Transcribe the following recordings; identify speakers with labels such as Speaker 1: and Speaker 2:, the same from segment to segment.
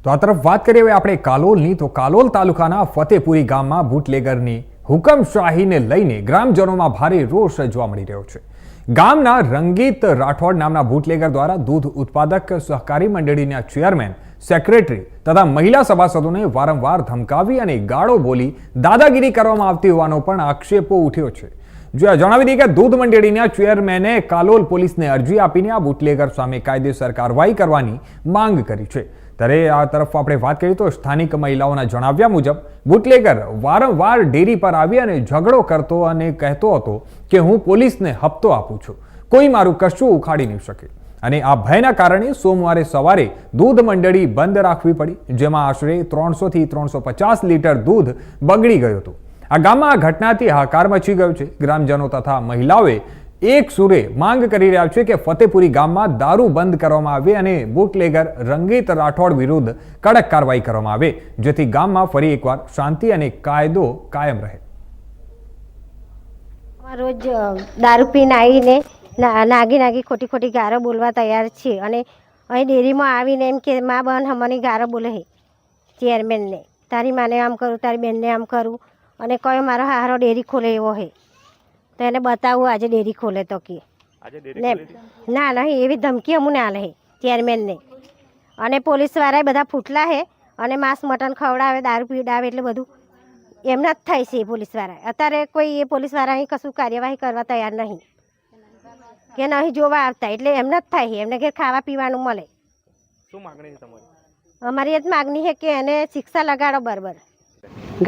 Speaker 1: તો આ તરફ વાત કરીએ હવે આપણે કાલોલની, તો કાલોલ તાલુકાના ફતેપુરી ગામમાં બુટલેગરની હુકમશાહીને લઈને ગ્રામજનોમાં ભારે રોષ જોવા મળી રહ્યો છે। ગામના રંગીત રાઠોડ નામના બુટલેગર દ્વારા દૂધ ઉત્પાદક સહકારી મંડળીના ચેરમેન, સેક્રેટરી તથા મહિલા સભાસદોને વારંવાર ધમકાવી અને ગાળો બોલી દાદાગીરી કરવામાં આવતી હોવાનો પણ આક્ષેપો ઉઠ્યો છે। જણાવી દઈએ કે દૂધ મંડળીના ચેરમેને કાલોલ પોલીસને અરજી આપીને આ બુટલેગર સામે કાયદેસર કાર્યવાહી કરવાની માંગ કરી છે। ત્યારે આ તરફ આપણે વાત કરીએ તો સ્થાનિક મહિલાઓના જણાવ્યા મુજબ બુટલેગર વારંવાર ડેરી પર આવી અને ઝઘડો કરતો અને કહેતો હતો કે હું પોલીસને હપ્તો આપું છું, કોઈ મારું કશું ઉખાડી નહીં શકે। અને આ ભયના કારણે સોમવારે સવારે દૂધ મંડળી બંધ રાખવી પડી, જેમાં આશરે 300 થી 350 લીટર દૂધ બગડી ગયું હતું। આ ગામમાં આ ઘટનાથી હાહાકાર મચી ગયો છે। ગ્રામજનો તથા મહિલાઓએ એક સુરે માંગ કરી રહ્યા છે કે ફતેપુરી ગામમાં દારૂ બંધ કરવામાં આવે અને બુટલેગર રંગીત રાઠોડ વિરુદ્ધ કડક કાર્યવાહી કરવામાં આવે, જેથી ગામમાં ફરી એકવાર શાંતિ અને કાયદો કાયમ રહે।
Speaker 2: રોજ દારૂ પીને આવીને નાગી ખોટી ગારો બોલવા તૈયાર છે અને અહીં ડેરીમાં આવીને એમ કે મા બહેન હમણાં ગારો બોલે છે ચેરમેનને, તારી માને આમ કરું, તારી બેનને આમ કરું, અને કયો મારો હારો ડેરી ખોલે એવો છે તો એને બતાવું આજે ડેરી ખોલે તો કે ના નહીં એવી ધમકી અમને આલે ચેરમેનને। અને પોલીસવાળાએ બધા ફૂટલા છે અને માંસ મટન ખવડાવે, દારૂ પીવડાવે, એટલે બધું એમના જ થાય છે। પોલીસવાળા અત્યારે કોઈ એ પોલીસવાળા અહીં કશું કાર્યવાહી કરવા તૈયાર નહીં કે નહીં જોવા આવતા, એટલે એમના જ થાય છે, એમને ઘેર ખાવા પીવાનું મળે।
Speaker 3: શું માગણી છે તમારી?
Speaker 2: અમારી એ જ માગણી છે કે એને શિક્ષા લગાડો બરાબર।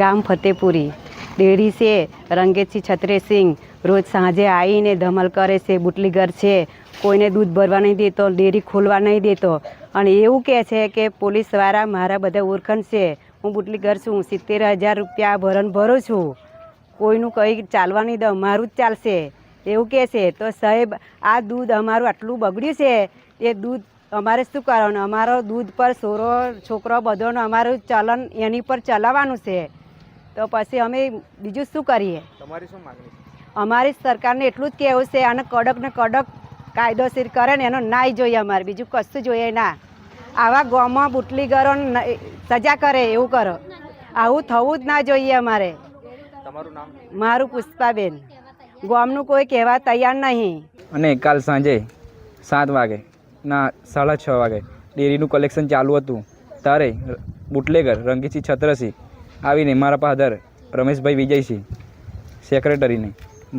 Speaker 4: ગામ ફતેપુરી ડેરી છે, રંગેતસિંહ છત્રેસિંહ રોજ સાંજે આવીને ધમલ કરે છે, બુટલીગર છે, કોઈને દૂધ ભરવા નહીં દેતો, ડેરી ખોલવા નહીં દેતો, અને એવું કહે છે કે પોલીસવાળા મારા બધા ઓળખાણ છે, હું બુટલીગર છું, 70,000 રૂપિયા ભરું છું, કોઈનું કંઈ ચાલવા નહીં દઉં, મારું જ ચાલશે એવું કહે છે। તો સાહેબ આ દૂધ અમારું આટલું બગડ્યું છે, એ દૂધ અમારે શું કરવાનું? અમારો દૂધ પર છોકરો બધોનું અમારું ચલન એની પર ચલાવવાનું છે, તો પછી અમે બીજું શું કરીએ?
Speaker 3: તમારી શું માગણી છે?
Speaker 4: અમારી સરકારને એટલું જ કહેવું છે, આને કડક ને કડક કાયદોસર કરે ને એનો ન્યાય જોઈએ, અમારે બીજું કશું જોઈએ ના। આવા ગામમાં બુટલીગરો સજા કરે એવું કરો, આવું થવું જ ના જોઈએ અમારે।
Speaker 3: તમારું નામ?
Speaker 4: મારું પુષ્પાબેન। ગામનું કોઈ કહેવા તૈયાર નહીં।
Speaker 5: અને કાલ સાંજે 7 વાગે ના 6:30 વાગે ડેરીનું કલેક્શન ચાલુ હતું, ત્યારે બુટલેગર રંગીતસિંહ છત્રસિંહ આવીને મારા ફાધર રમેશભાઈ વિજયસિંહ સેક્રેટરીને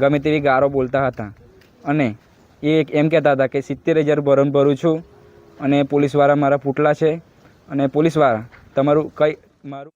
Speaker 5: ગમે તેવી ગારો બોલતા હતા, અને એ એમ કહેતા હતા કે 70,000 ભરું છું અને પોલીસવાળા મારા ફૂટલા છે, અને પોલીસવાળા તમારું કંઈ મારું